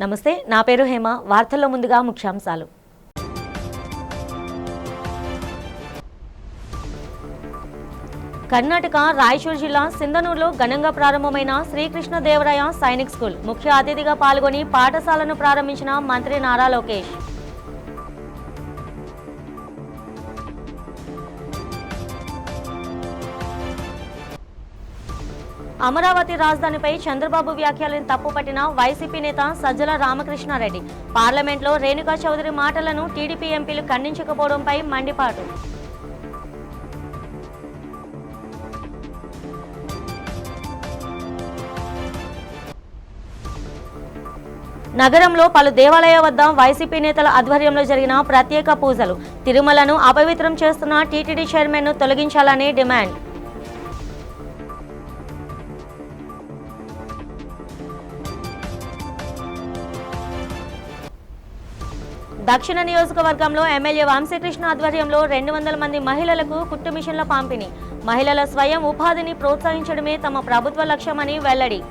నమస్తే, నా పేరు హేమ. వార్తల్లో ముందుగా ముఖ్యాంశాలు. కర్ణాటక రాయచూర్ జిల్లా సింధనూరులో ఘనంగా ప్రారంభమైన శ్రీకృష్ణదేవరాయ సైనిక్ స్కూల్ ముఖ్య అతిథిగా పాల్గొని పాఠశాలను ప్రారంభించిన మంత్రి నారా లోకేష్. అమరావతి రాజధానిపై చంద్రబాబు వ్యాఖ్యలను తప్పుపట్టిన వైసీపీ నేత సజ్జల రామకృష్ణారెడ్డి. పార్లమెంట్లో రేణుకా చౌదరి మాటలను టీడీపీ ఎంపీలు ఖండించకపోవడంపై మండిపాటు. నగరంలో పలు దేవాలయాల వద్ద వైసీపీ నేతల ఆధ్వర్యంలో జరిగిన ప్రత్యేక పూజలు. తిరుమలను అపవిత్రం చేస్తున్న టీటీడీ చైర్మన్ను తొలగించాలని డిమాండ్. దక్షిణ నియోజకవర్గంలో ఎమ్మెల్యే వంశీకృష్ణ ఆధ్వర్యంలో 200 మంది మహిళలకు కుట్టు మిషన్ల పంపిణీ. మహిళల స్వయం ఉపాధిని ప్రోత్సహించడమే తమ ప్రభుత్వ లక్ష్యమని వెల్లడి.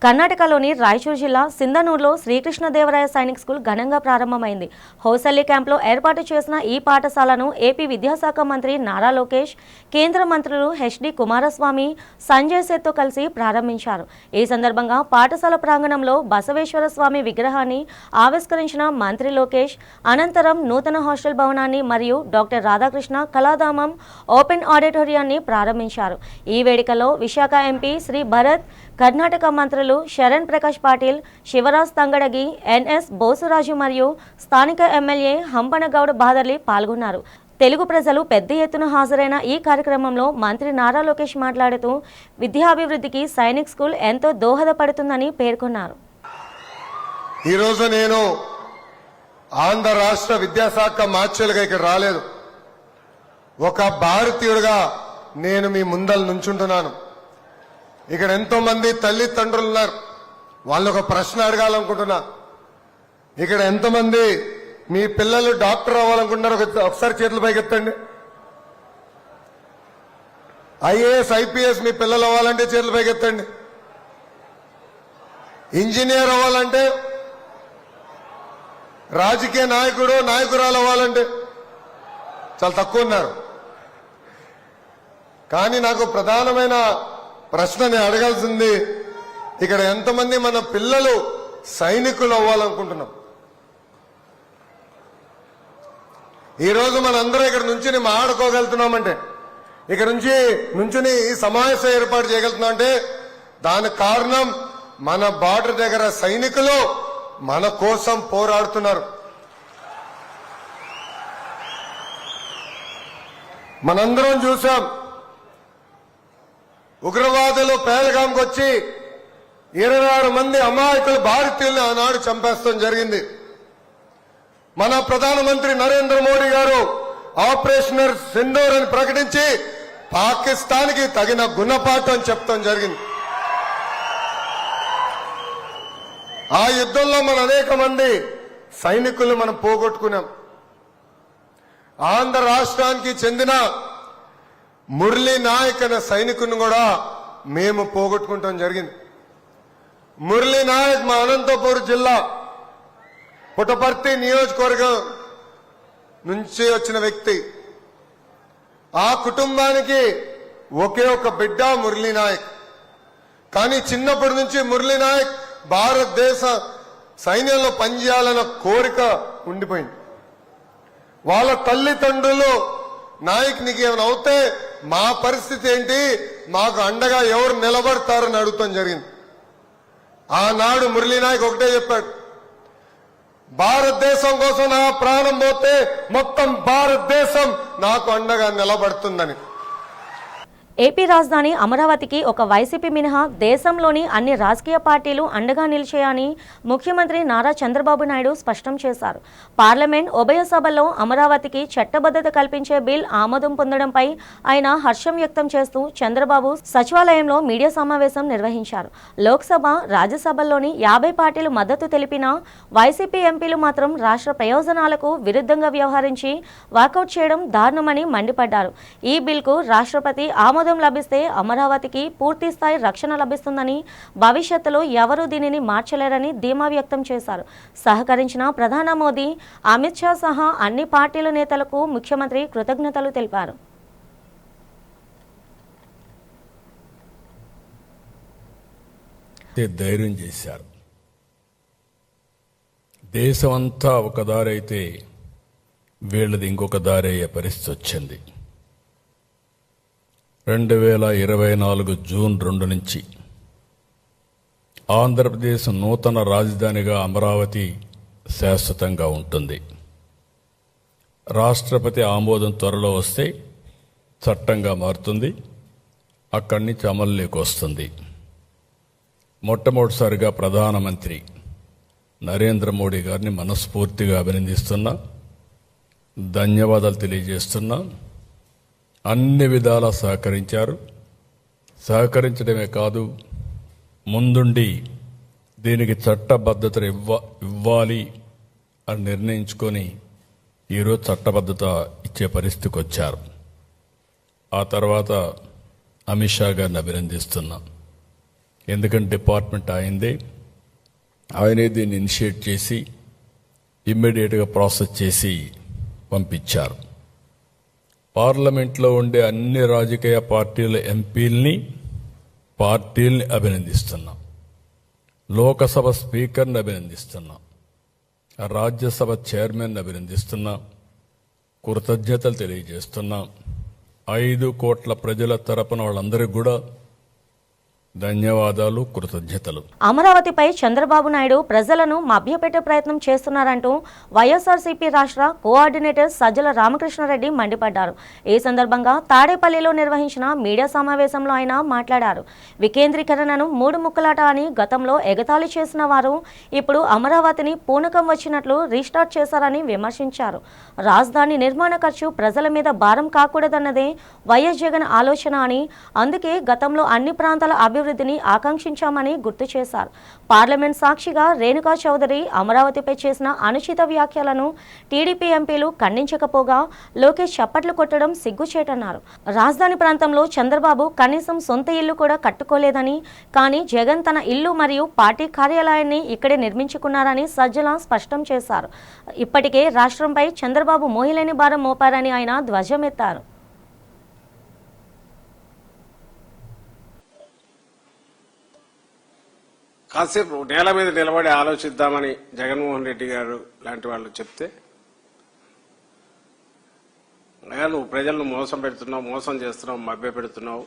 కర్ణాటకలోని రాయచూర్ జిల్లా సింధనూరులో శ్రీకృష్ణదేవరాయ సైనిక్ స్కూల్ ఘనంగా ప్రారంభమైంది. హోసల్లి క్యాంప్లో ఏర్పాటు చేసిన ఈ పాఠశాలను ఏపీ విద్యాశాఖ మంత్రి నారా లోకేష్, కేంద్ర మంత్రులు హెచ్డి కుమారస్వామి, సంజయ్ సేత్తో కలిసి ప్రారంభించారు. ఈ సందర్భంగా పాఠశాల ప్రాంగణంలో బసవేశ్వర స్వామి విగ్రహాన్ని ఆవిష్కరించిన మంత్రి లోకేష్ అనంతరం నూతన హాస్టల్ భవనాన్ని మరియు డాక్టర్ రాధాకృష్ణ కళాధామం ఓపెన్ ఆడిటోరియాన్ని ప్రారంభించారు. ఈ వేడుకలో విశాఖ ఎంపీ శ్రీ భరత్, కర్ణాటక మంత్రులు శరణ్ ప్రకాష్ పాటిల్, శివరాజ్ తంగడగి, ఎన్ఎస్ బోసురాజు మరియు స్థానిక ఎమ్మెల్యే హంపనగౌడ్ బాదర్లి పాల్గొన్నారు. తెలుగు ప్రజలు పెద్ద ఎత్తున హాజరైన ఈ కార్యక్రమంలో మంత్రి నారా లోకేష్ మాట్లాడుతూ విద్యాభివృద్ధికి సైనిక్ స్కూల్ ఎంతో దోహదపడుతుందని పేర్కొన్నారు. ఈరోజు నేను ఆంధ్ర రాష్ట్ర విద్యాశాఖ మార్చులుగా ఇక్కడ రాలేదు. ఒక భారతీయుడిగా నేను మీ ముందల నుంచుంటున్నాను. ఇక్కడ ఎంతో మంది తల్లిదండ్రులు ఉన్నారు. వాళ్ళు ఒక ప్రశ్న అడగాలనుకుంటున్నా. ఇక్కడ ఎంతమంది మీ పిల్లలు డాక్టర్ అవ్వాలనుకుంటున్నారు? ఒకసారి చేతులు పైకి ఎత్తండి. ఐఏఎస్, ఐపీఎస్ మీ పిల్లలు అవ్వాలంటే చేతులు పైకి ఎత్తండి. ఇంజనీర్ అవ్వాలంటే, రాజకీయ నాయకుడు, నాయకురాలు అవ్వాలంటే చాలా తక్కువ ఉన్నారు. కానీ నాకు ప్రధానమైన ప్రశ్న నేను అడగాల్సింది, ఇక్కడ ఎంతమంది మన పిల్లలు సైనికులు అవ్వాలనుకుంటున్నాం? ఈరోజు మనందరం ఇక్కడ నుంచి మాట్లాడుకోగలుగుతున్నామంటే, ఇక్కడ నుంచుని ఈ సమావేశం ఏర్పాటు చేయగలుగుతున్నాం అంటే దానికి కారణం మన బార్డర్ దగ్గర సైనికులు మన కోసం పోరాడుతున్నారు. మనందరం చూసాం, ఉగ్రవాదులు పేలగాంకి వచ్చి 26 మంది అమాయకులు భారతీయుల్ని ఆనాడు చంపేస్తాం జరిగింది. మన ప్రధానమంత్రి నరేంద్ర మోడీ గారు ఆపరేషన్ సింధూర్ అని ప్రకటించి పాకిస్తాన్కి తగిన గుణపాఠం చెప్తాం జరిగింది. ఆ యుద్ధంలో మన అనేక మంది సైనికులు మనం పోగొట్టుకున్నాం. ఆంధ్ర రాష్ట్రానికి చెందిన మురళీ నాయక్ అనే సైనికుని కూడా మేము పోగొట్టుకుంటాం జరిగింది. మురళీ నాయక్ మా అనంతపురం జిల్లా పుట్టపర్తి నియోజకవర్గం నుంచి వచ్చిన వ్యక్తి. ఆ కుటుంబానికి ఒకే ఒక బిడ్డ మురళీ నాయక్. కానీ చిన్నప్పటి నుంచి మురళీ నాయక్ భారతదేశ సైన్యంలో పనిచేయాలన్న కోరిక ఉండిపోయింది. వాళ్ళ తల్లిదండ్రులు నాయక్ నీకు ఏమైనా అవుతే మా పరిస్థితి ఏంటి, మాకు అండగా ఎవరు నిలబడతారని అడుగుతాం జరిగింది. ఆనాడు మురళీ నాయక్ ఒకటే చెప్పాడు, భారతదేశం కోసం నా ప్రాణం పోతే మొత్తం భారతదేశం నాకు అండగా నిలబడుతుందని. ఏపీ రాజధాని అమరావతికి ఒక వైసీపీ మినహా దేశంలోని అన్ని రాజకీయ పార్టీలు అండగా నిలిచాయని ముఖ్యమంత్రి నారా చంద్రబాబు నాయుడు స్పష్టం చేశారు. పార్లమెంట్ ఉభయ సభల్లో అమరావతికి చట్టబద్ధత కల్పించే బిల్ ఆమోదం పొందడంపై ఆయన హర్షం వ్యక్తం చేస్తూ చంద్రబాబు సచివాలయంలో మీడియా సమావేశం నిర్వహించారు. లోక్సభ, రాజ్యసభల్లోని 50 పార్టీలు మద్దతు తెలిపినా వైసీపీ ఎంపీలు మాత్రం రాష్ట్ర ప్రయోజనాలకు విరుద్ధంగా వ్యవహరించి వాకౌట్ చేయడం దారుణమని మండిపడ్డారు. ఈ బిల్కు రాష్ట్రపతి ఆమోదం ఆమోదం లభిస్తే అమరావతికి పూర్తి స్థాయి రక్షణ లభిస్తుందని, భవిష్యత్తులో ఎవరూ దీనిని మార్చలేరని ధీమా వ్యక్తం చేశారు. సహకరించిన ప్రధాని మోదీ, అమిత్ షా సహా అన్ని పార్టీల నేతలకు ముఖ్యమంత్రి కృతజ్ఞతలు తెలిపారు. ధైర్యం చేశారు. దేశమంతా ఒక దారి అయితే వీళ్ళది ఇంకొక దారి అయ్యే పరిస్థితి వచ్చింది. 2024 జూన్ 2 నుంచి ఆంధ్రప్రదేశ్ నూతన రాజధానిగా అమరావతి శాశ్వతంగా ఉంటుంది. రాష్ట్రపతి ఆమోదం త్వరలో వస్తే చట్టంగా మారుతుంది. అక్కడి నుంచి అమలులోకి వస్తుంది. మొట్టమొదటిసారిగా ప్రధానమంత్రి నరేంద్ర మోడీ గారిని మనస్ఫూర్తిగా అభినందిస్తున్నా, ధన్యవాదాలు తెలియజేస్తున్నా. అన్ని విధాలా సహకరించారు. సహకరించడమే కాదు, ముందుండి దీనికి చట్టబద్ధతను ఇవ్వాలి అని నిర్ణయించుకొని ఈరోజు చట్టబద్ధత ఇచ్చే పరిస్థితికి వచ్చారు. ఆ తర్వాత అమిత్ షా గారిని అభినందిస్తున్నా. ఎందుకంటే డిపార్ట్మెంట్ అయిందే, ఆయనే దీన్ని ఇనిషియేట్ చేసి ఇమ్మీడియట్గా ప్రాసెస్ చేసి పంపించారు. పార్లమెంట్లో ఉండే అన్ని రాజకీయ పార్టీల ఎంపీల్ని అభినందిస్తున్నాం. లోకసభ స్పీకర్ని అభినందిస్తున్నాం. రాజ్యసభ చైర్మన్ అభినందిస్తున్నాం. కృతజ్ఞతలు తెలియజేస్తున్నాం. 5 కోట్ల ప్రజల తరపున వాళ్ళందరికీ కూడా ధన్యవాదాలు, కృతజ్ఞతలు. అమరావతిపై చంద్రబాబు నాయుడు ప్రజలను మభ్యపెట్టే ప్రయత్నం చేస్తున్నారంటూ వైఎస్ఆర్సీపీ రాష్ట్ర కోఆర్డినేటర్ సజ్జల రామకృష్ణారెడ్డి మండిపడ్డారు. ఈ సందర్భంగా తాడేపల్లిలో నిర్వహించిన మీడియా సమావేశంలో ఆయన మాట్లాడారు. వికేంద్రీకరణను 3 ముక్కలాట అని గతంలో ఎగతాళి చేసిన వారు ఇప్పుడు అమరావతిని పూనకం వచ్చినట్లు రీస్టార్ట్ చేశారని విమర్శించారు. రాజధాని నిర్మాణ ఖర్చు ప్రజల మీద భారం కాకూడదన్నదే వైఎస్ జగన్ ఆలోచన అని, అందుకే గతంలో అన్ని ప్రాంతాల అభివృద్ధిని ఆకాంక్షించామని గుర్తు చేశారు. పార్లమెంట్ సాక్షిగా రేణుకా చౌదరి అమరావతిపై చేసిన అనుచిత వ్యాఖ్యలను టీడీపీ ఎంపీలు ఖండించకపోగా లోకేష్ చప్పట్లు కొట్టడం సిగ్గుచేటన్నారు. రాజధాని ప్రాంతంలో చంద్రబాబు కనీసం సొంత ఇల్లు కూడా కట్టుకోలేదని, కానీ జగన్ తన ఇల్లు మరియు పార్టీ కార్యాలయాన్ని ఇక్కడే నిర్మించుకున్నారని సజ్జల స్పష్టం చేశారు. ఇప్పటికే రాష్ట్రంపై చంద్రబాబు మోయలేని భారం మోపారని ఆయన ధ్వజమెత్తారు. కాసేపు నేల మీద నిలబడి ఆలోచిద్దామని జగన్మోహన్ రెడ్డి గారు లాంటి వాళ్ళు చెప్తే, నువ్వు ప్రజలను మోసం పెడుతున్నావు, మోసం చేస్తున్నావు, మభ్య పెడుతున్నావు,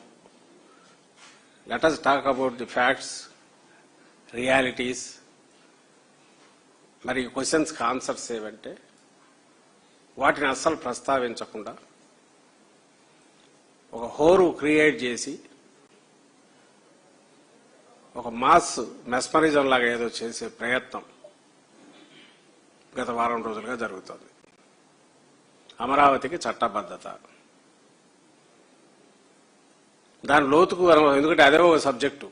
let us talk about the facts, realities. మరి ఈ క్వశ్చన్స్కి ఆన్సర్స్ ఏవంటే వాటిని అస్సలు ప్రస్తావించకుండా ఒక హోరు క్రియేట్ చేసి ఒక మాస్ మెస్మరిజం లాగా ఏదో చేసే ప్రయత్నం గత వారం రోజులుగా జరుగుతుంది. అమరావతికి చట్టబద్ధత, దాని లోతుకు ఎందుకంటే అదే ఒక సబ్జెక్టు.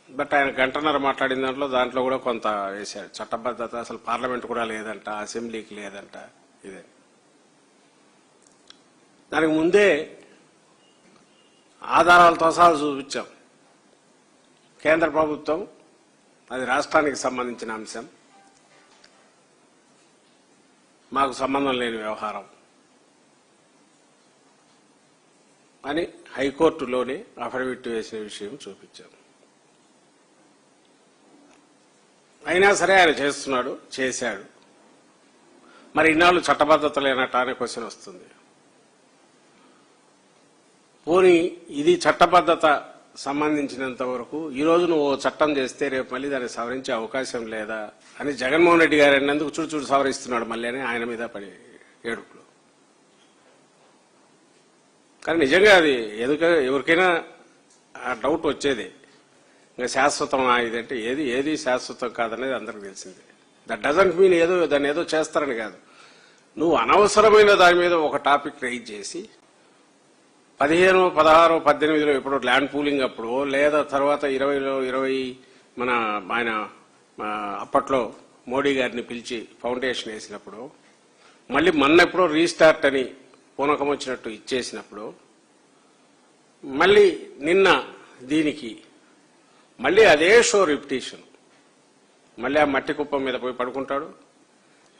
బట్ ఆయన గంటన్నర మాట్లాడిన దాంట్లో కూడా కొంత వేశాడు. చట్టబద్ధత అసలు పార్లమెంట్ కూడా లేదంట, అసెంబ్లీకి లేదంట. ఇదే దానికి ముందే ఆధారాలతో సహా చూపించాం. కేంద్ర ప్రభుత్వం అది రాష్ట్రానికి సంబంధించిన అంశం, మాకు సంబంధం లేని వ్యవహారం అని హైకోర్టులోనే అఫిడవిట్ వేసిన విషయం చూపించాం. అయినా సరే ఆయన చేస్తున్నాడు, చేశాడు. మరి ఇన్నాళ్ళు చట్టబద్ధత లేనట్టు అనే క్వశ్చన్ వస్తుంది. పోనీ ఇది చట్టబద్ధత సంబంధించినంత వరకు ఈరోజు నువ్వు చట్టం చేస్తే రేపు మళ్ళీ దాన్ని సవరించే అవకాశం లేదా అని జగన్మోహన్ రెడ్డి గారు అన్నందుకు చూడు సవరిస్తున్నాడు మళ్ళీ అని ఆయన మీద పడి ఏడుపులు. కానీ నిజంగా అది ఎవరికైనా డౌట్ వచ్చేది, ఇంకా శాశ్వతం ఇదంటే ఏది శాశ్వతం కాదనేది అందరికి తెలిసిందే. దట్ డజంట్ మీన్ దాన్ని ఏదో చేస్తారని కాదు. నువ్వు అనవసరమైన దాని మీద ఒక టాపిక్ రైజ్ చేసి 15, 16, 18లో ఎప్పుడో ల్యాండ్ పూలింగ్ అప్పుడు, లేదా తర్వాత 20 ఆయన అప్పట్లో మోడీ గారిని పిలిచి ఫౌండేషన్ వేసినప్పుడు, మళ్ళీ మొన్న ఎప్పుడో రీస్టార్ట్ అని పూనకం వచ్చినట్టు ఇచ్చేసినప్పుడు మళ్ళీ నిన్న దీనికి మళ్ళీ అదే షో రిపిటేషన్. మళ్ళీ ఆ మట్టి కుప్పం మీద పోయి పడుకుంటాడు,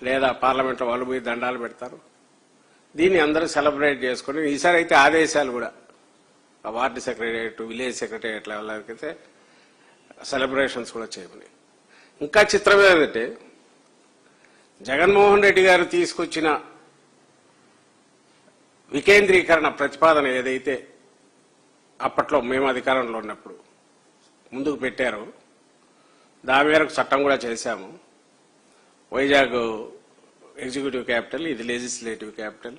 లేదా పార్లమెంట్లో వాళ్ళు పోయి దండాలు పెడతారు. దీన్ని అందరూ సెలబ్రేట్ చేసుకుని ఈసారి అయితే ఆదేశాలు కూడా వార్డు సెక్రటరియట్, విలేజ్ సెక్రటరియట్ లెవెల్కైతే సెలబ్రేషన్స్ కూడా చేయమని. ఇంకా చిత్రం ఏంటంటే జగన్మోహన్ రెడ్డి గారు తీసుకొచ్చిన వికేంద్రీకరణ ప్రతిపాదన ఏదైతే అప్పట్లో మేము అధికారంలో ఉన్నప్పుడు ముందుకు పెట్టారో దాని మేరకు చట్టం కూడా చేశాము. వైజాగ్ ఎగ్జిక్యూటివ్ క్యాపిటల్, ఇది legislative capital,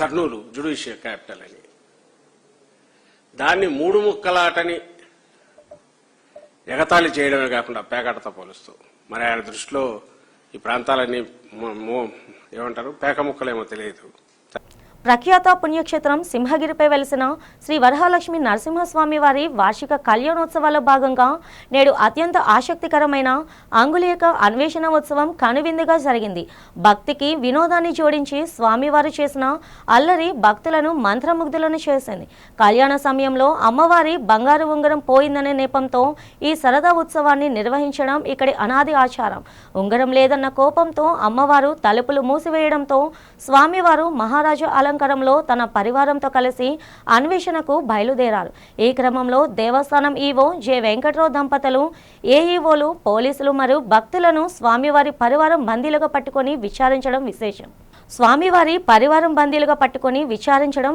Kurnool judicial capital అని. దాన్ని 3 ముక్కలాటని ఎగతాళి చేయడమే కాకుండా పేకాటతో పోలుస్తూ, మరి ఆయన దృష్టిలో ఈ ప్రాంతాలన్నీ ఏమంటారు పేక ముక్కలేమో తెలియదు. ప్రఖ్యాత పుణ్యక్షేత్రం సింహగిరిపై వెలిసిన శ్రీ వరహాలక్ష్మి నరసింహస్వామి వారి వార్షిక కళ్యాణోత్సవాల్లో భాగంగా నేడు అత్యంత ఆసక్తికరమైన అంగుళీయక అన్వేషణ ఉత్సవం కనువిందుగా జరిగింది. భక్తికి వినోదాన్ని జోడించి స్వామివారు చేసిన అల్లరి భక్తులను మంత్రముగ్ధులను చేసింది. కళ్యాణ సమయంలో అమ్మవారి బంగారు ఉంగరం పోయిందనే నెపంతో ఈ సరదా ఉత్సవాన్ని నిర్వహించడం ఇక్కడి అనాది ఆచారం. ఉంగరం లేదన్న కోపంతో అమ్మవారు తలుపులు మూసివేయడంతో స్వామివారు మహారాజు అలంకారంలో తన పరివారంతో కలిసి అన్వేషణకు బయలుదేరారు. ఈ క్రమంలో దేవస్థానం ఈవో జె వెంకట్రావు దంపతులు, ఏఈఓలు, పోలీసులు మరియు భక్తులను స్వామివారి పరివారం బందీలుగా పట్టుకొని విచారించడం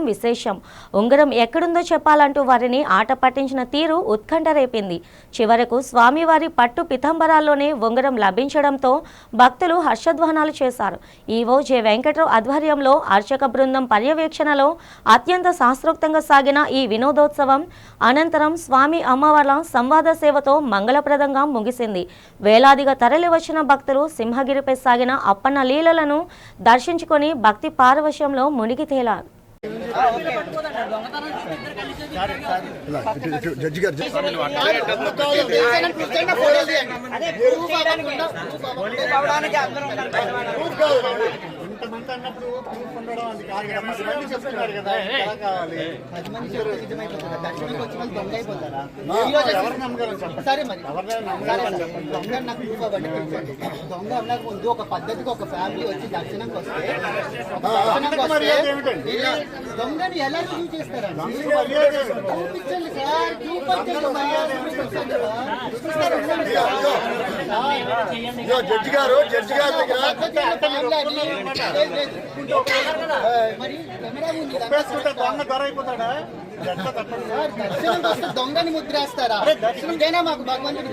విశేషం. ఉంగరం ఎక్కడుందో చెప్పాలంటూ వారిని ఆట పట్టించిన తీరు ఉత్కంఠ రేపింది. చివరకు స్వామివారి పట్టు పితంబరాల్లోనే ఉంగరం లభించడంతో భక్తులు హర్షధ్వానాలు చేశారు. ఈవో జె వెంకట్రావు ఆధ్వర్యంలో అర్చక బృందం పర్యవేక్షణలో అత్యంత శాస్త్రోక్తంగా సాగిన ఈ వినోదోత్సవం అనంతరం స్వామి అమ్మవార్ల సంవాద సేవతో మంగళప్రదంగా ముగిసింది. వేలాదిగా తరలి వచ్చిన భక్తులు సింహగిరిపై సాగిన అప్పన్న లీలలను దర్శించుకొని భక్తి పారవశ్యంలో మునిగి తేలారు. ఒక పద్ధతికి ఒక ఫ్యామిలీ వచ్చి దర్శనంకి వస్తే దొంగని ఎలా రుజువు చేస్తారా? చూపించండి సార్, జడ్జి గారు మరి కెమెరా ఉంది, దొంగని ముద్రేస్తారా? ఇదేనా మాకు భగవంతుడు?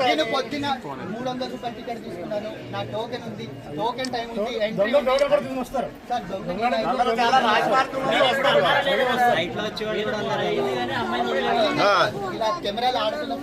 నేను పొద్దున 300 రూపాయలు టికెట్ తీసుకున్నాను, నా టోకెన్ ఉంది, టోకెన్ టైం ఉంది, ఎంట్రీ సార్. ఇలా కెమెరాలు ఆడుతున్న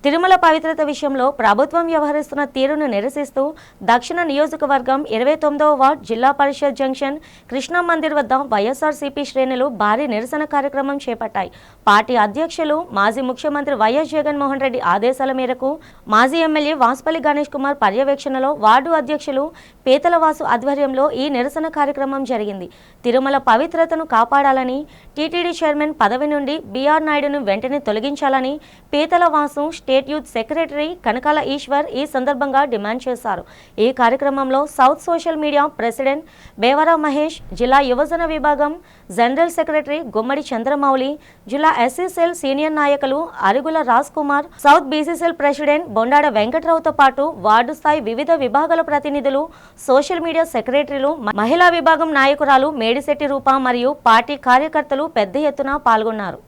తిరుమల పవిత్రత విషయంలో ప్రభుత్వం వ్యవహరిస్తున్న తీరును నిరసిస్తూ దక్షిణ నియోజకవర్గం 29వ వార్డ్ జిల్లా పరిషత్ జంక్షన్ కృష్ణా మందిర్ వద్ద వైఎస్ఆర్సీపీ శ్రేణులు భారీ నిరసన కార్యక్రమం చేపట్టాయి. పార్టీ అధ్యక్షులు మాజీ ముఖ్యమంత్రి వైఎస్ జగన్మోహన్ రెడ్డి ఆదేశాల మేరకు మాజీ ఎమ్మెల్యే వాసుపల్లి గణేష్ కుమార్ పర్యవేక్షణలో వార్డు అధ్యక్షులు పీతలవాసు ఆధ్వర్యంలో ఈ నిరసన కార్యక్రమం జరిగింది. తిరుమల పవిత్రతను కాపాడాలని, టీటీడీ చైర్మన్ పదవి నుండి బీఆర్ నాయుడును వెంటనే తొలగించాలని Peethalavasu state youth secretary Kanakala Eshwar ఈ సందర్భంగా డిమాండ్ చేశారు. ఈ కార్యక్రమంలో south social media president Bevara Mahesh, జిల్లా యువజన విభాగం జనరల్ సెక్రటరీ గుమ్మడి చంద్రమౌళి, జిల్లా ఎస్సీసెల్ సీనియర్ నాయకులు Arugula Raj Kumar, south BC cell president Bondada వెంకట్రావుతో పాటు వార్డు స్థాయి వివిధ విభాగాల ప్రతినిధులు, సోషల్ మీడియా సెక్రటరీలు, మహిళా విభాగం నాయకురాలు మేడిశెట్టి రూప మరియు పార్టీ కార్యకర్తలు పెద్ద ఎత్తున పాల్గొన్నారు.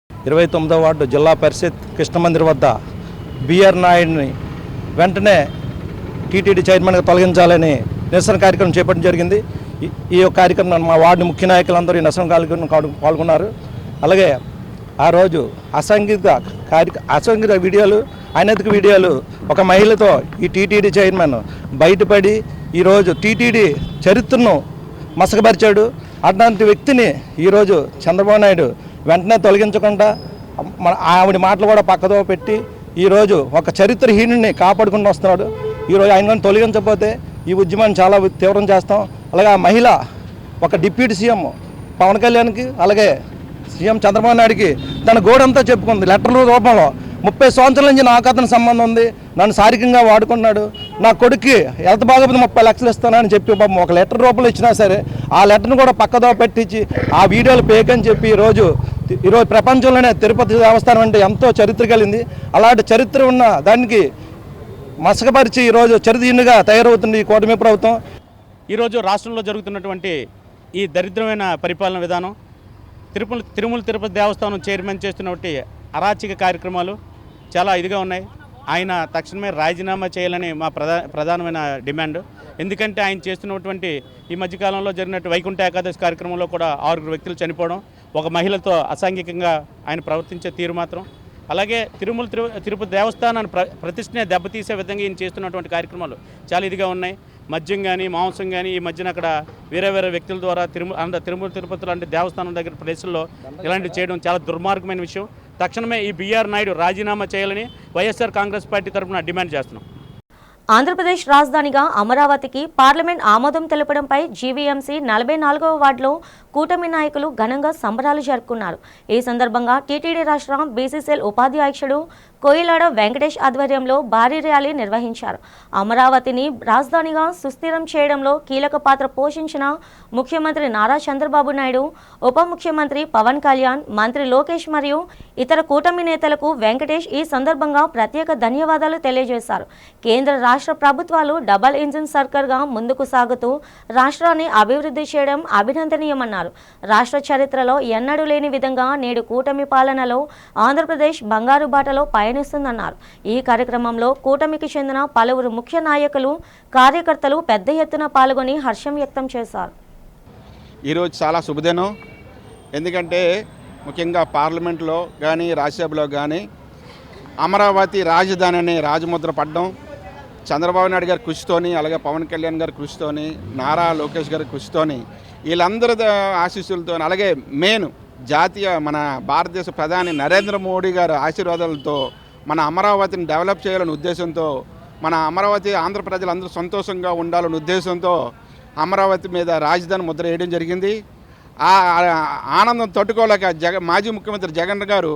29వ వార్డు జిల్లా పరిషత్ కృష్ణమందిర్ వద్ద బీఆర్ నాయుడిని వెంటనే టీటీడీ చైర్మన్గా తొలగించాలని నిరసన కార్యక్రమం చేపట్టడం జరిగింది. ఈ కార్యక్రమం మా వార్డు ముఖ్య నాయకులందరూ ఈ నిరసన కార్యక్రమం పాల్గొన్నారు. అలాగే ఆ రోజు అసంఘిక వీడియోలు, అనైతిక వీడియోలు ఒక మహిళతో ఈ టీటీడీ చైర్మన్ బయటపడి ఈరోజు టీటీడీ చరిత్రను మసకపరిచాడు. అట్లాంటి వ్యక్తిని ఈరోజు చంద్రబాబు నాయుడు వెంటనే తొలగించకుండా ఆవిడ మాటలు కూడా పక్కదో పెట్టి ఈరోజు ఒక చరిత్రహీనుడిని కాపాడుకుంటూ వస్తున్నాడు. ఈరోజు ఆయన కానీ తొలగించకపోతే ఈ ఉద్యమాన్ని చాలా తీవ్రం చేస్తాం. అలాగే ఆ మహిళ ఒక డిప్యూటీ సీఎం పవన్ కళ్యాణ్కి అలాగే సీఎం చంద్రబాబు నాయుడికి తన గోడంతా చెప్పుకుంది లెటర్ల రూపంలో. 30 సంవత్సరాల నుంచి నాకు అతని సంబంధం ఉంది, నన్ను శారీరకంగా వాడుకున్నాడు, నా కొడుక్కి హెల్త్ బాగోపోతే 30 లక్షలు ఇస్తానని చెప్పి పాపం ఒక లెటర్ రూపంలో ఇచ్చినా సరే ఆ లెటర్ను కూడా పక్కదో పెట్టించి ఆ వీడియోలు ఫేక్ అని చెప్పి ఈరోజు ప్రపంచంలోనే తిరుపతి దేవస్థానం అంటే ఎంతో చరిత్ర కలిగింది. అలాంటి చరిత్ర ఉన్న దానికి మసకపరిచి ఈరోజు చరిత్రగా తయారవుతుంది ఈ కూటమి ప్రభుత్వం. ఈరోజు రాష్ట్రంలో జరుగుతున్నటువంటి ఈ దరిద్రమైన పరిపాలన విధానం, తిరుమల తిరుపతి దేవస్థానం చైర్మన్ చేస్తున్నటువంటి అరాచక కార్యక్రమాలు చాలా ఇదిగా ఉన్నాయి. ఆయన తక్షణమే రాజీనామా చేయాలని మా ప్రధానమైన డిమాండ్. ఎందుకంటే ఆయన చేస్తున్నటువంటి ఈ మధ్యకాలంలో జరిగినట్టు వైకుంఠ ఏకాదశి కార్యక్రమంలో కూడా 6 వ్యక్తులు చనిపోవడం, ఒక మహిళతో అసాంఘికంగా ఆయన ప్రవర్తించే తీరు మాత్రం, అలాగే తిరుపతి దేవస్థానాన్ని ప్రతిష్టనే దెబ్బతీసే విధంగా ఈయన చేస్తున్నటువంటి కార్యక్రమాలు చాలా ఇదిగా ఉన్నాయి. మద్యం కానీ మాంసం కానీ ఈ మధ్యన అక్కడ వేరే వ్యక్తుల ద్వారా తిరుమల తిరుపతి లాంటి దేవస్థానం దగ్గర ప్లేసుల్లో ఇలాంటివి చేయడం చాలా దుర్మార్గమైన విషయం. తక్షణమే ఈ బిఆర్ నాయుడు రాజీనామా చేయాలని వైఎస్ఆర్ కాంగ్రెస్ పార్టీ తరఫున డిమాండ్ చేస్తున్నాం. ఆంధ్రప్రదేశ్ రాజధానిగా అమరావతికి పార్లమెంట్ ఆమోదం తెలపడంపై జీవీఎంసీ 44వ వార్డులో కూటమి నాయకులు ఘనంగా సంబరాలు జరుపుకున్నారు. ఈ సందర్భంగా టీటీడీ రాష్ట్ర బీసీసీఎల్ ఉపాధ్యక్షుడు కోయిలాడ వెంకటేష్ ఆధ్వర్యంలో భారీ ర్యాలీ నిర్వహించారు. అమరావతిని రాజధానిగా సుస్థిరం చేయడంలో కీలక పాత్ర పోషించిన ముఖ్యమంత్రి నారా చంద్రబాబు నాయుడు, ఉప ముఖ్యమంత్రి పవన్ కళ్యాణ్, మంత్రి లోకేష్ మరియు ఇతర కూటమి నేతలకు వెంకటేష్ ఈ సందర్భంగా ప్రత్యేక ధన్యవాదాలు తెలియజేశారు. కేంద్ర రాష్ట్ర ప్రభుత్వాలు డబల్ ఇంజిన్ సర్కార్గా ముందుకు సాగుతూ రాష్ట్రాన్ని అభివృద్ధి చేయడం అభినందనీయమన్నారు. రాష్ట్ర చరిత్రలో ఎన్నడూ లేని విధంగా నేడు కూటమి పాలనలో ఆంధ్రప్రదేశ్ బంగారు బాటలో పయనిస్తుందన్నారు. ఈ కార్యక్రమంలో కూటమికి చెందిన పలువురు ముఖ్య నాయకులు, కార్యకర్తలు పెద్ద ఎత్తున పాల్గొని హర్షం వ్యక్తం చేశారు. ఈరోజు చాలా శుభదినం. ఎందుకంటే ముఖ్యంగా పార్లమెంట్లో కానీ రాజ్యసభలో కానీ అమరావతి రాజధాని అనే రాజముద్ర పడ్డం, చంద్రబాబు నాయుడు గారి కృషితోని, అలాగే పవన్ కళ్యాణ్ గారి కృషితోని, నారా లోకేష్ గారి కృషితోని, వీళ్ళందరి ఆశీస్సులతో, అలాగే మెయిన్ జాతీయ మన భారతదేశ ప్రధాని నరేంద్ర మోడీ గారి ఆశీర్వాదాలతో మన అమరావతిని డెవలప్ చేయాలనే ఉద్దేశంతో, మన అమరావతి ఆంధ్ర ప్రజలందరూ సంతోషంగా ఉండాలనే ఉద్దేశంతో అమరావతి మీద రాజధాని ముద్ర వేయడం జరిగింది. ఆ ఆనందం తట్టుకోలేక మాజీ ముఖ్యమంత్రి జగన్ గారు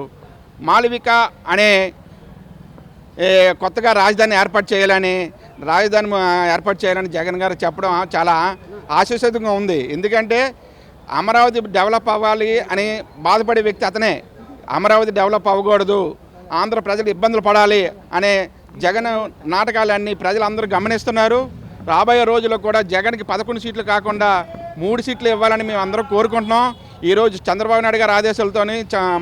మాళవిక అనే కొత్తగా రాజధాని ఏర్పాటు చేయాలని జగన్ గారు చెప్పడం చాలా ఆశాస్పదంగా ఉంది. ఎందుకంటే అమరావతి డెవలప్ అవ్వాలి అని బాధపడే వ్యక్తి అతనే. అమరావతి డెవలప్ అవ్వకూడదు, ఆంధ్ర ప్రజలు ఇబ్బందులు పడాలి అనే జగన్ నాటకాలన్నీ ప్రజలందరూ గమనిస్తున్నారు. రాబోయే రోజుల్లో కూడా జగన్కి 11 సీట్లు కాకుండా 3 సీట్లు ఇవ్వాలని మేము అందరం కోరుకుంటున్నాం. ఈరోజు చంద్రబాబు నాయుడు గారి ఆదేశాలతోని,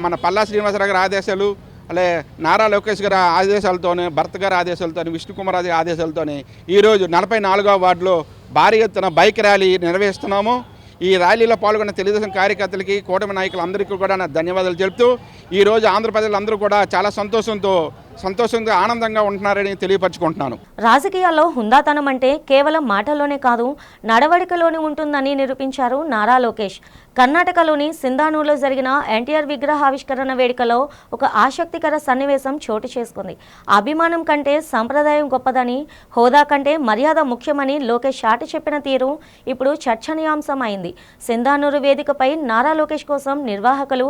మన పల్లా శ్రీనివాసరావు గారి ఆదేశాలు, అలాగే నారా లోకేష్ గారి ఆదేశాలతోనే, భర్త గారి ఆదేశాలతోని, విష్ణుకుమార్ ఆదేశాలతోని ఈరోజు 44వ వార్డులో భారీ ఎత్తున బైక్ ర్యాలీ నిర్వహిస్తున్నాము. ఈ ర్యాలీలో పాల్గొన్న తెలుగుదేశం కార్యకర్తలకి, కూటమి నాయకులందరికీ కూడా నా ధన్యవాదాలు తెలుపుతూ ఈరోజు ఆంధ్ర ప్రజలందరూ కూడా చాలా సంతోషంగా ఆనందంగా ఉంటున్నారని తెలియపరచుకుంటున్నాను. రాజకీయాల్లో హుందాతనం అంటే కేవలం మాటల్లోనే కాదు, నడవడికలోనే ఉంటుందని నిరూపించారు నారా లోకేష్. కర్ణాటకలోని సింధానూరులో జరిగిన ఎన్టీఆర్ విగ్రహావిష్కరణ వేడుకలో ఒక ఆసక్తికర సన్నివేశం చోటు చేసుకుంది. అభిమానం కంటే సంప్రదాయం గొప్పదని, హోదా కంటే మర్యాద ముఖ్యమని లోకేష్ చాటి చెప్పిన తీరు ఇప్పుడు చర్చనీయాంశమైంది. సింధానూరు వేదికపై నారా లోకేష్ కోసం నిర్వాహకులు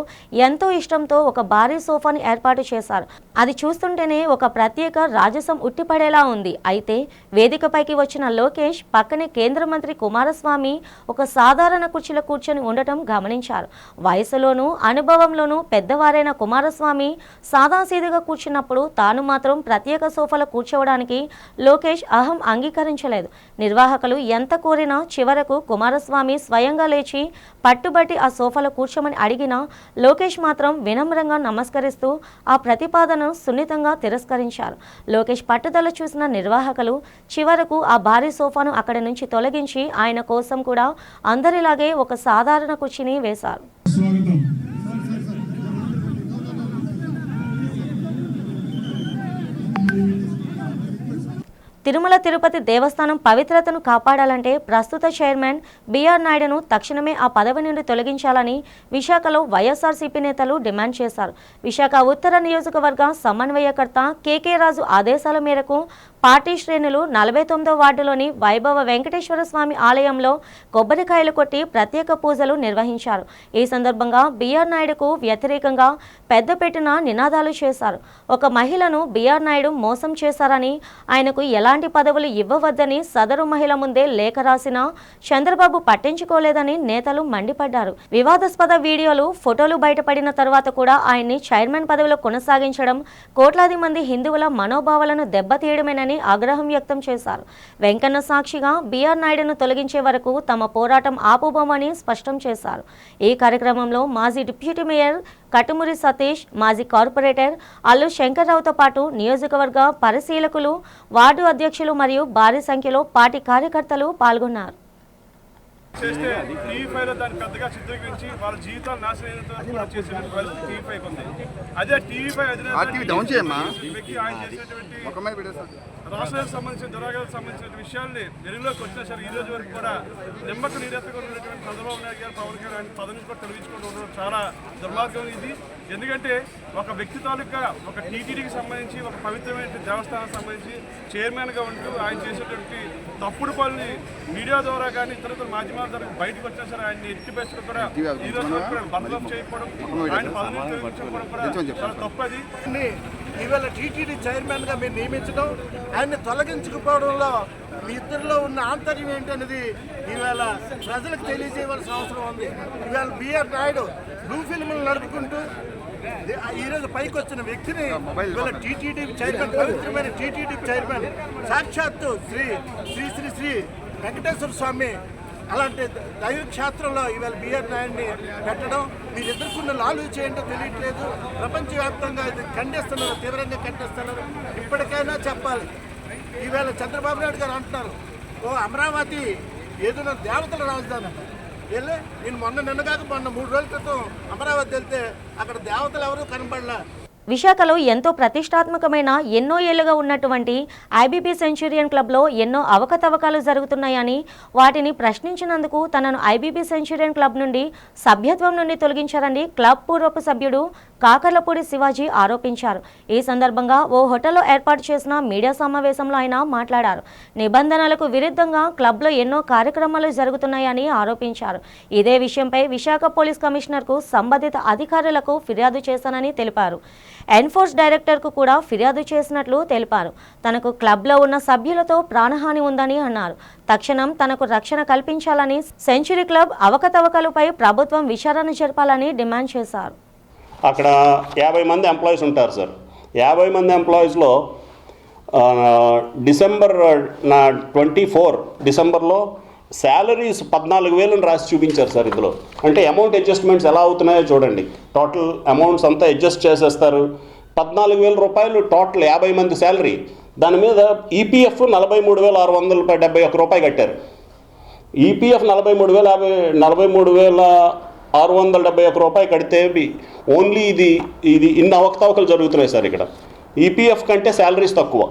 ఎంతో ఇష్టంతో ఒక భారీ సోఫాను ఏర్పాటు చేశారు. అది చూస్తుంటేనే ఒక ప్రత్యేక రాజసం ఉట్టిపడేలా ఉంది. అయితే వేదికపైకి వచ్చిన లోకేష్ పక్కనే కేంద్ర మంత్రి కుమారస్వామి ఒక సాధారణ కుర్చీలో కూర్చొని ఉండటం గమనించారు. వయసులోనూ అనుభవంలోనూ పెద్దవారైన కుమారస్వామి సాదాసీదగా కూర్చున్నప్పుడు తాను మాత్రం ప్రత్యేక సోఫాలో కూర్చోవడానికి లోకేష్ అహం అంగీకరించలేదు. నిర్వాహకులు ఎంత కోరినా చివరకు కుమారస్వామి స్వయంగా లేచి పట్టుబట్టి ఆ సోఫాలో కూర్చోమని అడిగినా లోకేష్ మాత్రం వినమ్రంగా నమస్కరిస్తూ ఆ ప్రతిపాదనను సున్నితంగా తిరస్కరించారు. లోకేష్ పట్టుదల చూసిన నిర్వాహకులు చివరకు ఆ భారీ సోఫాను అక్కడి నుంచి తొలగించి ఆయన కోసం కూడా అందరిలాగే ఒక సాధారణ కుర్చీని వేశారు. తిరుమల తిరుపతి దేవస్థానం పవిత్రతను కాపాడాలంటే ప్రస్తుత చైర్మన్ బిఆర్ నాయుడును తక్షణమే ఆ పదవి నుండి తొలగించాలని విశాఖలో వైఎస్ఆర్సీపీ నేతలు డిమాండ్ చేశారు. విశాఖ ఉత్తర నియోజకవర్గ సమన్వయకర్త కేకే రాజు ఆదేశాల మేరకు పార్టీ శ్రేణులు 49వ వార్డులోని వైభవ వెంకటేశ్వర స్వామి ఆలయంలో కొబ్బరికాయలు కొట్టి ప్రత్యేక పూజలు నిర్వహించారు. ఈ సందర్భంగా బిఆర్ నాయుడుకు వ్యతిరేకంగా పెద్దపెట్టున నినాదాలు చేశారు. ఒక మహిళను బిఆర్ నాయుడు మోసం చేశారని, ఆయనకు ఎలాంటి పదవులు ఇవ్వవద్దని సదరు మహిళ ముందే లేఖ రాసినా చంద్రబాబు పట్టించుకోలేదని నేతలు మండిపడ్డారు. వివాదాస్పద వీడియోలు, ఫోటోలు బయటపడిన తర్వాత కూడా ఆయన్ని చైర్మన్ పదవిలో కొనసాగించడం కోట్లాది మంది హిందువుల మనోభావాలను దెబ్బతీయడమేనని ఆగ్రహం వ్యక్తం చేశారు. వెంకన్న సాక్షిగా బిఆర్ నాయుడును తొలగించే వరకు తమ పోరాటం ఆపుబోమని స్పష్టం చేశారు. ఈ కార్యక్రమంలో మాజీ డిప్యూటీ మేయర్ కటుమురి సతీష్, మాజీ కార్పొరేటర్ అల్లు శంకర్రావుతో పాటు నియోజకవర్గ పరిశీలకులు, వార్డు అధ్యక్షులు మరియు భారీ సంఖ్యలో పార్టీ కార్యకర్తలు పాల్గొన్నారు. చేస్తే టీవీ5లో దాన్ని పెద్దగా చిత్రీకరించి వాళ్ళ జీవితాలు నాశనం చేసే పరిస్థితి టీవీ5 ఉంది. అదే టీవీ5 ఆయన చేసేటువంటి రాష్ట్రానికి సంబంధించిన దురాగలకు సంబంధించిన విషయాల్ని వెలుగులోకి వచ్చినా సరే ఈ రోజు వరకు కూడా నిమ్మకు నీరెత్తగా ఉన్నటువంటి చంద్రబాబు నాయుడు గారు, పవన్ కళ్యాణ్ పదవి నుంచి కూడా తొలగించుకుంటూ ఉండడం చాలా దుర్మార్గం ఇది. ఎందుకంటే ఒక వ్యక్తి తాలూకా ఒక టీటీడీకి సంబంధించి, ఒక పవిత్రమైన దేవస్థానానికి సంబంధించి చైర్మన్గా ఉంటూ ఆయన చేసేటువంటి తప్పుడు పనులు మీడియా ద్వారా కానీ ఇతర మాధ్యమాల ద్వారా బయటకు వచ్చినా సరే ఆయన్ని ఎత్తిపెట్టడం కూడా ఈ రోజు వరకు కూడా బదలాఫ్ చేయకపోవడం, ఆయన పదవి నుంచి తొలగించుకోవడం కూడా చాలా తప్పది. ఈవేళ టీటీడీ చైర్మన్గా మీరు నియమించడం, ఆయన్ని తొలగించకపోవడంలో మీ ఇద్దరిలో ఉన్న ఆంతర్యం ఏంటనేది ఈవేళ ప్రజలకు తెలియజేయవలసిన అవసరం ఉంది. ఈవేళ బిఆర్ నాయుడు బ్లూ ఫిల్మ్లు నడుపుకుంటూ ఈరోజు పైకి వచ్చిన వ్యక్తిని ఇవాళ టీటీడీ చైర్మన్, పవిత్రమైన టీటీడీ చైర్మన్ సాక్షాత్తు శ్రీ శ్రీ శ్రీ శ్రీ వెంకటేశ్వర స్వామి అలాంటి దైవ క్షేత్రంలో ఈవేళ బిఆర్ నాయుడిని పెట్టడం, మీరు ఎదుర్కొన్న లాలు చేయంటో తెలియట్లేదు. ప్రపంచవ్యాప్తంగా ఇది ఖండిస్తున్నారు, తీవ్రంగా ఖండిస్తున్నారు. ఇప్పటికైనా చెప్పాలి. ఈవేళ చంద్రబాబు నాయుడు గారు అంటున్నారు, ఓ అమరావతి ఏదైనా దేవతల రాజధాని వెళ్ళి నేను నిన్న కాక మొన్న 3 రోజుల క్రితం అమరావతి వెళ్తే అక్కడ దేవతలు ఎవరూ కనబడలే. విశాఖలో ఎంతో ప్రతిష్టాత్మకమైన ఎన్నో ఏళ్లుగా ఉన్నటువంటి ఐబీపీ సెంచురియన్ క్లబ్లో ఎన్నో అవకతవకాలు జరుగుతున్నాయని, వాటిని ప్రశ్నించినందుకు తనను ఐబీపీ సెంచురియన్ క్లబ్ నుండి సభ్యత్వం నుండి తొలగించారని క్లబ్ పూర్వపు సభ్యుడు కాకర్లపూడి శివాజీ ఆరోపించారు. ఈ సందర్భంగా ఓ హోటల్లో ఏర్పాటు చేసిన మీడియా సమావేశంలో ఆయన మాట్లాడారు. నిబంధనలకు విరుద్ధంగా క్లబ్లో ఎన్నో కార్యక్రమాలు జరుగుతున్నాయని ఆరోపించారు. ఇదే విషయంపై విశాఖ పోలీస్ కమిషనర్కు సంబంధిత అధికారులకు ఫిర్యాదు చేశానని తెలిపారు. ఎన్ఫోర్స్ డైరెక్టర్కు కూడా ఫిర్యాదు చేసినట్లు తెలిపారు. తనకు క్లబ్లో ఉన్న సభ్యులతో ప్రాణహాని ఉందని అన్నారు. తక్షణం తనకు రక్షణ కల్పించాలని, సెంచురీ క్లబ్ అవకతవకలపై ప్రభుత్వం విచారణ జరపాలని డిమాండ్ చేశారు. అక్కడ 50 మంది ఎంప్లాయీస్ ఉంటారు సార్. 50 మంది ఎంప్లాయీస్లో డిసెంబర్ 24 డిసెంబర్లో శాలరీస్ 14,000 రాసి చూపించారు సార్. ఇందులో అంటే అమౌంట్ అడ్జస్ట్మెంట్స్ ఎలా అవుతున్నాయో చూడండి. టోటల్ అమౌంట్స్ అంతా అడ్జస్ట్ చేసేస్తారు. 14,000 రూపాయలు టోటల్ 50 మంది శాలరీ. దాని మీద ఈపీఎఫ్ 43,671 రూపాయలు కట్టారు. ఈపీఎఫ్ 43,671 రూపాయలు కడితే ఓన్లీ ఇది ఇన్ని అవకతవకలు జరుగుతున్నాయి సార్. ఇక్కడ ఈపీఎఫ్ కంటే శాలరీస్ తక్కువ.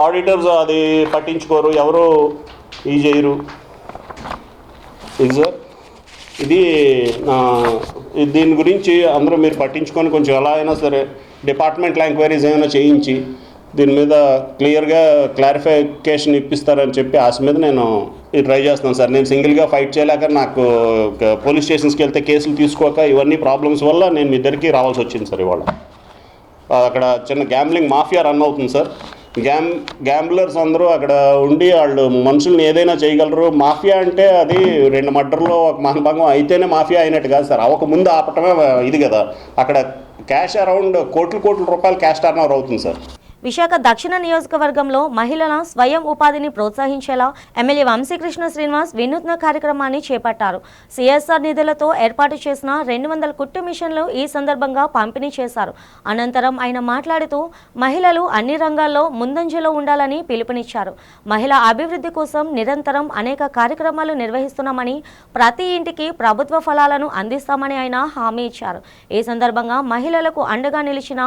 ఆడిటర్స్ అది పట్టించుకోరు, ఎవరు చేయరు. ఇది సార్, దీని గురించి అందరూ మీరు పట్టించుకొని కొంచెం ఎలా అయినా సరే డిపార్ట్మెంట్లో ఎంక్వైరీస్ ఏమైనా చేయించి దీని మీద క్లియర్గా క్లారిఫికేషన్ ఇప్పిస్తారని చెప్పి ఆశ మీద నేను ట్రై చేస్తున్నాను సార్. నేను సింగిల్గా ఫైట్ చేయలేక నాకు పోలీస్ స్టేషన్స్కి వెళ్తే కేసులు తీసుకోక ఇవన్నీ ప్రాబ్లమ్స్ వల్ల నేను మీ దగ్గరికి రావాల్సి వచ్చింది సార్. ఇవాళ అక్కడ చిన్న గ్యాంబ్లింగ్ మాఫియా రన్ అవుతుంది సార్. గ్యాంబ్లర్స్ అందరూ అక్కడ ఉండి వాళ్ళు మనుషుల్ని ఏదైనా చేయగలరు. మాఫియా అంటే అది 2 మర్డర్లో ఒక మానభంగం అయితేనే మాఫియా అయినట్టు కాదు సార్. అవక ముందు ఆపటమే ఇది కదా. అక్కడ క్యాష్ అరౌండ్ కోట్ల రూపాయలు క్యాష్ టర్న్ ఓవర్ అవుతుంది సార్. విశాఖ దక్షిణ నియోజకవర్గంలో మహిళల స్వయం ఉపాధిని ప్రోత్సహించేలా ఎమ్మెల్యే వంశీకృష్ణ శ్రీనివాస్ వినూత్న కార్యక్రమాన్ని చేపట్టారు. సిఎస్ఆర్ నిధులతో ఏర్పాటు చేసిన 200 కుట్టు మిషన్లు ఈ సందర్భంగా పంపిణీ చేశారు. అనంతరం ఆయన మాట్లాడుతూ మహిళలు అన్ని రంగాల్లో ముందంజలో ఉండాలని పిలుపునిచ్చారు. మహిళా అభివృద్ధి కోసం నిరంతరం అనేక కార్యక్రమాలు నిర్వహిస్తున్నామని, ప్రతి ఇంటికి ప్రభుత్వ ఫలాలను అందిస్తామని ఆయన హామీ ఇచ్చారు. ఈ సందర్భంగా మహిళలకు అండగా నిలిచిన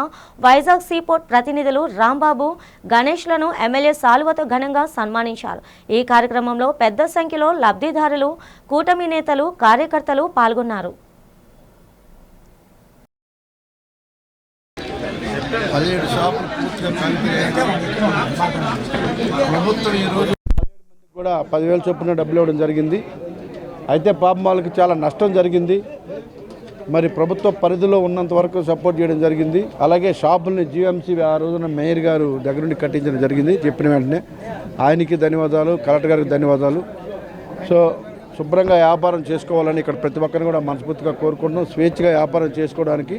వైజాగ్ సీపోర్ట్ ప్రతినిధులు రాంబాబు, గణేష్లను ఎమ్మెల్యే సాల్వతో ఘనంగా సన్మానించారు. ఈ కార్యక్రమంలో పెద్ద సంఖ్యలో లబ్ధిదారులు, కూటమి నేతలు, కార్యకర్తలు పాల్గొన్నారు. 17 షాపులు పూర్తి పూర్తిగా కాలిపోయాయి. ప్రభుత్వం ఈరోజు కూడా 10,000 చొప్పున డబ్బులు ఇవ్వడం జరిగింది. అయితే పాపం వాళ్ళకి చాలా నష్టం జరిగింది. మరి ప్రభుత్వ పరిధిలో ఉన్నంత వరకు సపోర్ట్ చేయడం జరిగింది. అలాగే షాపుల్ని జీఎంసీ ఆ రోజున మేయర్ గారు దగ్గరుండి కట్టించడం జరిగింది. చెప్పిన వెంటనే ఆయనకి ధన్యవాదాలు, కలెక్టర్ గారికి ధన్యవాదాలు. సో శుభ్రంగా వ్యాపారం చేసుకోవాలని ఇక్కడ ప్రతి ఒక్కరిని కూడా మనస్ఫూర్తిగా కోరుకుంటున్నాం. స్వేచ్ఛగా వ్యాపారం చేసుకోవడానికి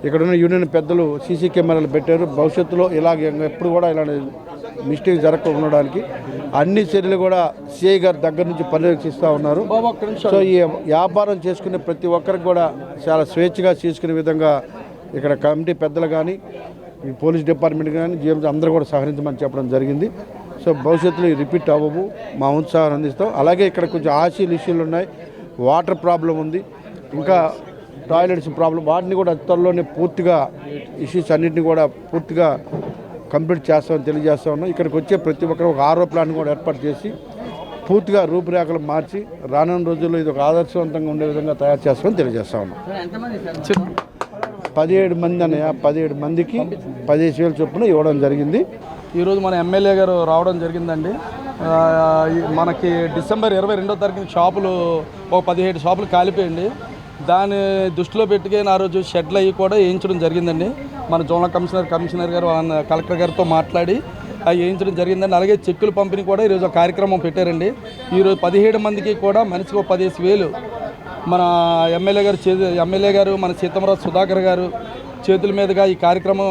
ఇక్కడున్న యూనియన్ పెద్దలు సీసీ కెమెరాలు పెట్టారు. భవిష్యత్తులో ఇలాగే ఎప్పుడు కూడా ఇలాంటి మిస్టేక్ జరగకుండా ఉండడానికి అన్ని చర్యలు కూడా సిఐ గారి దగ్గర నుంచి పర్యవేక్షిస్తూ ఉన్నారు. సో ఈ వ్యాపారం చేసుకునే ప్రతి ఒక్కరికి కూడా చాలా స్వేచ్ఛగా చేసుకునే విధంగా ఇక్కడ కమిటీ పెద్దలు కానీ, ఈ పోలీస్ డిపార్ట్మెంట్ కానీ, జీఎంసీ అందరూ కూడా సహకరించమని చెప్పడం జరిగింది. సో భవిష్యత్తులో రిపీట్ అవ్వవు, మా ఉత్సాహం అందిస్తాం. అలాగే ఇక్కడ కొంచెం ఆశీలు ఇష్యూలు ఉన్నాయి, వాటర్ ప్రాబ్లం ఉంది, ఇంకా టాయిలెట్స్ ప్రాబ్లం, వాటిని కూడా త్వరలోనే పూర్తిగా ఇష్యూస్ అన్నింటినీ కూడా పూర్తిగా కంప్లీట్ చేస్తామని తెలియజేస్తా ఉన్నాం. ఇక్కడికి వచ్చే ప్రతి ఒక్కరు ఒక ఆరో ప్లాన్ కూడా ఏర్పాటు చేసి పూర్తిగా రూపురేఖలు మార్చి రానున్న రోజుల్లో ఇది ఒక ఆదర్శవంతంగా ఉండే విధంగా తయారు చేస్తామని తెలియజేస్తా ఉన్నాం. 17 మంది అన్నయ్య, 17 మందికి 15,000 చొప్పున ఇవ్వడం జరిగింది. ఈరోజు మన ఎమ్మెల్యే గారు రావడం జరిగిందండి. మనకి డిసెంబర్ 22వ తారీఖున షాపులు ఒక 17 షాపులు కాలిపోయండి. దాన్ని దృష్టిలో పెట్టుకుని ఆ రోజు షెడ్లు అవి కూడా వేయించడం జరిగిందండి. మన జోనల్ కమిషనర్ గారు కలెక్టర్ గారితో మాట్లాడి అవి వేయించడం జరిగిందండి. అలాగే చెక్కుల పంపిణీ కూడా ఈరోజు ఒక కార్యక్రమం పెట్టారండి. ఈరోజు 17 మందికి కూడా మనిషికి ఒక 15,000 మన ఎమ్మెల్యే గారు మన సీతమరాజు సుధాకర్ గారు చేతుల మీదుగా ఈ కార్యక్రమం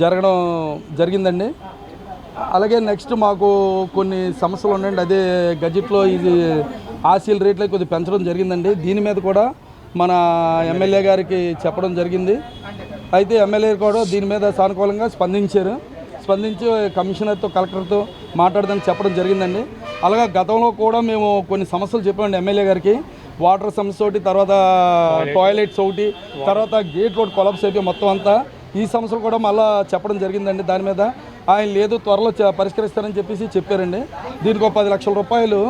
జరగడం జరిగిందండి. అలాగే నెక్స్ట్ మాకు కొన్ని సమస్యలు ఉన్నాయండి. అదే గజెట్లో ఇది ఆశీల రేట్లు కొద్దిగా పెంచడం జరిగిందండి. దీని మీద కూడా మన ఎమ్మెల్యే గారికి చెప్పడం జరిగింది. అయితే ఎమ్మెల్యే కూడా దీని మీద సానుకూలంగా స్పందించి కమిషనర్తో కలెక్టర్తో మాట్లాడదని చెప్పడం జరిగిందండి. అలాగే గతంలో కూడా మేము కొన్ని సమస్యలు చెప్పామండి ఎమ్మెల్యే గారికి. వాటర్ సమస్య ఒకటి, తర్వాత టాయిలెట్స్ ఒకటి, తర్వాత గేట్ రోడ్ కొలాప్స్ అయిపోయి మొత్తం అంతా ఈ సమస్యలు కూడా మళ్ళీ చెప్పడం జరిగిందండి. దాని మీద ఆయన లేదు త్వరలో పరిష్కరిస్తారని చెప్పారండి. దీనికి ఒక 10 లక్షల రూపాయలు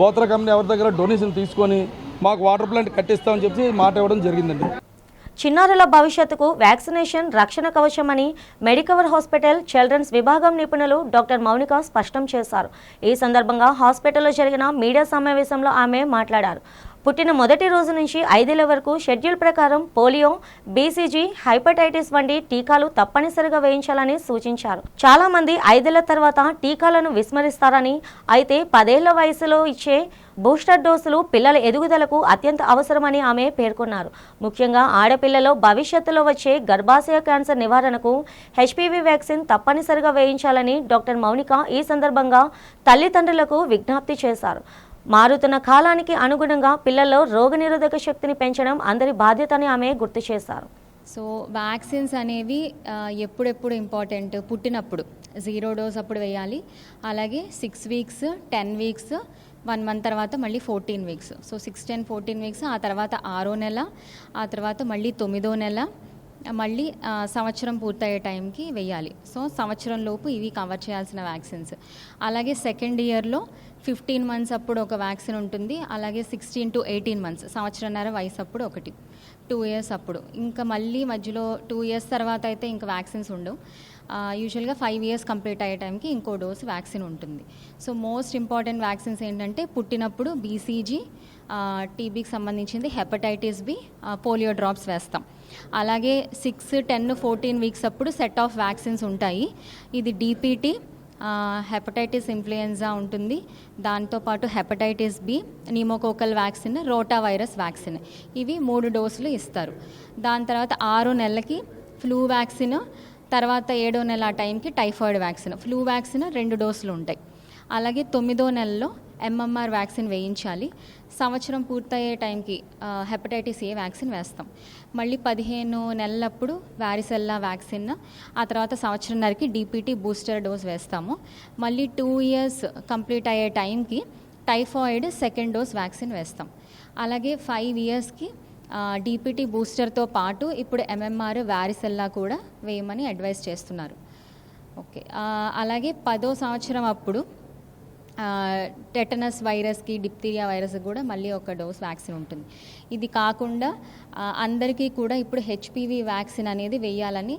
బోత్రా కంపెనీ ఎవరి దగ్గర డొనేషన్ తీసుకొని మాకు వాటర్ ప్లాంట్ కట్టిస్తామని చెప్పి మాట ఇవ్వడం జరిగిందండి. చిన్నారుల భవిష్యత్తుకు వ్యాక్సినేషన్ రక్షణ కవచమని మెడికవర్ హాస్పిటల్ చిల్డ్రన్స్ విభాగం నిపుణులు డాక్టర్ మౌనిక స్పష్టం చేశారు. ఈ సందర్భంగా హాస్పిటల్లో జరిగిన మీడియా సమావేశంలో ఆమె మాట్లాడారు. పుట్టిన మొదటి రోజు నుంచి 5 ఏళ్ల వరకు షెడ్యూల్ ప్రకారం పోలియో, బీసీజీ, హైపటైటిస్ వంటి టీకాలు తప్పనిసరిగా వేయించాలని సూచించారు. చాలా మంది 5 ఏళ్ల తర్వాత టీకాలను విస్మరిస్తారని, అయితే 10 ఏళ్ల వయసులో ఇచ్చే బూస్టర్ డోసులు పిల్లల ఎదుగుదలకు అత్యంత అవసరమని ఆమె పేర్కొన్నారు. ముఖ్యంగా ఆడపిల్లలో భవిష్యత్తులో వచ్చే గర్భాశయ క్యాన్సర్ నివారణకు హెచ్పివి వ్యాక్సిన్ తప్పనిసరిగా వేయించాలని డాక్టర్ మౌనిక ఈ సందర్భంగా తల్లిదండ్రులకు విజ్ఞప్తి చేశారు. మారుతున్న కాలానికి అనుగుణంగా పిల్లల్లో రోగనిరోధక శక్తిని పెంచడం అందరి బాధ్యత అని ఆమె గుర్తు చేశారు. సో వ్యాక్సిన్స్ అనేవి ఎప్పుడెప్పుడు ఇంపార్టెంట్, పుట్టినప్పుడు 0 డోస్ అప్పుడు వేయాలి. అలాగే 6 వీక్స్, 10 వీక్స్, 1 మంత్ తర్వాత మళ్ళీ 14 వీక్స్. సో 6, 10, 14 వీక్స్, ఆ తర్వాత 6వ నెల, ఆ తర్వాత మళ్ళీ 9వ నెల, మళ్ళీ సంవత్సరం పూర్తయ్యే టైంకి వేయాలి. సో సంవత్సరం లోపు ఇవి కవర్ చేయాల్సిన వ్యాక్సిన్స్. అలాగే సెకండ్ ఇయర్లో 15 మంత్స్ అప్పుడు ఒక వ్యాక్సిన్ ఉంటుంది. అలాగే 16 to 18 మంత్స్, సంవత్సరంన్నర వయసు అప్పుడు ఒకటి, 2 ఇయర్స్ అప్పుడు. ఇంకా మళ్ళీ మధ్యలో 2 ఇయర్స్ తర్వాత అయితే ఇంకా వ్యాక్సిన్స్ ఉండవు. యూజువల్గా 5 ఇయర్స్ కంప్లీట్ అయ్యే టైంకి ఇంకో డోస్ వ్యాక్సిన్ ఉంటుంది. సో మోస్ట్ ఇంపార్టెంట్ వ్యాక్సిన్స్ ఏంటంటే పుట్టినప్పుడు బీసీజీ, టీబీకి సంబంధించింది, హెపటైటిస్ బి, పోలియో డ్రాప్స్ వేస్తాం. అలాగే 6, 10, 14 వీక్స్ అప్పుడు సెట్ ఆఫ్ వ్యాక్సిన్స్ ఉంటాయి. ఇది డీపీటీ, హెపటైటిస్ ఇన్ఫ్లుయెన్జా ఉంటుంది, దాంతోపాటు hepatitis B, pneumococcal vaccine, rotavirus vaccine, ఇవి 3 డోసులు ఇస్తారు. దాని తర్వాత 6 నెలలకి ఫ్లూ వ్యాక్సిన్, తర్వాత 7వ నెల ఆ టైంకి టైఫాయిడ్ వ్యాక్సిన్. ఫ్లూ వ్యాక్సిన్ 2 డోసులు ఉంటాయి. అలాగే 9వ నెలలో ఎంఎంఆర్ వ్యాక్సిన్ వేయించాలి. సంవత్సరం పూర్తయ్యే టైంకి హెపటైటిస్ ఏ వ్యాక్సిన్ వేస్తాం. మళ్ళీ 15 నెలలప్పుడు వారిసెల్లా వ్యాక్సిన్, ఆ తర్వాత సంవత్సరంన్నరకి డీపీటీ బూస్టర్ డోస్ వేస్తాము. మళ్ళీ 2 ఇయర్స్ కంప్లీట్ అయ్యే టైంకి టైఫాయిడ్ సెకండ్ డోస్ వ్యాక్సిన్ వేస్తాం. అలాగే 5 ఇయర్స్కి డీపీటీ బూస్టర్తో పాటు ఇప్పుడు ఎంఎంఆర్ వారిసెల్లా కూడా వేయమని అడ్వైస్ చేస్తున్నారు. ఓకే, అలాగే 10వ సంవత్సరం అప్పుడు టెటనస్ వైరస్కి, డిప్తీరియా వైరస్కి కూడా మళ్ళీ ఒక డోస్ వ్యాక్సిన్ ఉంటుంది. ఇది కాకుండా అందరికీ కూడా ఇప్పుడు హెచ్పివి వ్యాక్సిన్ అనేది వేయాలని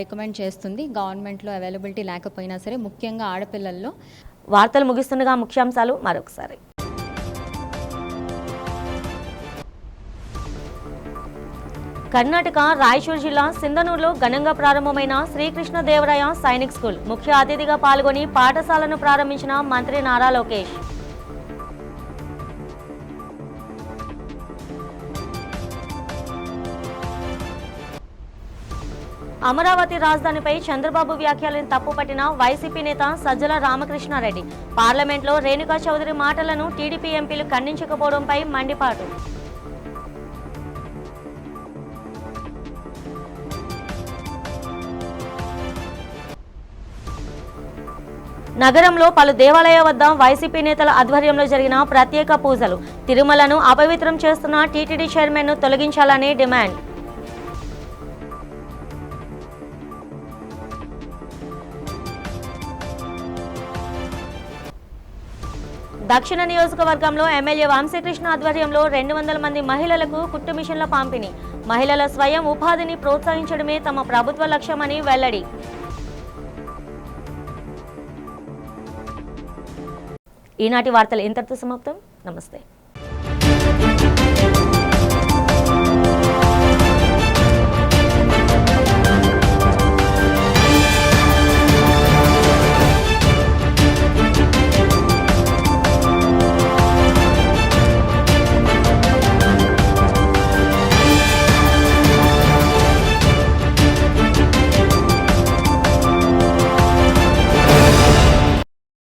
రికమెండ్ చేస్తుంది. గవర్నమెంట్లో అవైలబిలిటీ లేకపోయినా సరే, ముఖ్యంగా ఆడపిల్లల్లో. వార్తలు ముగిస్తుండగా ముఖ్యాంశాలు మరొకసారి. కర్ణాటక రాయచూరు జిల్లా సింధనూరులో ఘనంగా ప్రారంభమైన శ్రీకృష్ణదేవరాయ సైనిక్ స్కూల్ ముఖ్య అతిథిగా పాల్గొని పాఠశాలను ప్రారంభించిన మంత్రి నారా లోకేష్. అమరావతి రాజధానిపై చంద్రబాబు వ్యాఖ్యలను తప్పుపట్టిన వైసీపీ నేత సజ్జల రామకృష్ణారెడ్డి. పార్లమెంట్లో రేణుకా చౌదరి మాటలను టీడీపీ ఎంపీలు ఖండించకపోవడంపై మండిపాటు. నగరంలో పలు దేవాలయాల వద్ద వైసీపీ నేతల ఆధ్వర్యంలో జరిగిన ప్రత్యేక పూజలు. తిరుమలను అపవిత్రం చేస్తున్న టీటీడీ చైర్మన్ను తొలగించాలని డిమాండ్. దక్షిణ నియోజకవర్గంలో ఎమ్మెల్యే వంశీకృష్ణ ఆధ్వర్యంలో 200 మంది మహిళలకు కుట్టు మిషన్ల పంపిణీ. మహిళల స్వయం ఉపాధిని ప్రోత్సహించడమే తమ ప్రభుత్వ లక్ష్యమని వెల్లడి. ఈనాటి వార్తలు ఇంతటితో సమాప్తం. నమస్తే.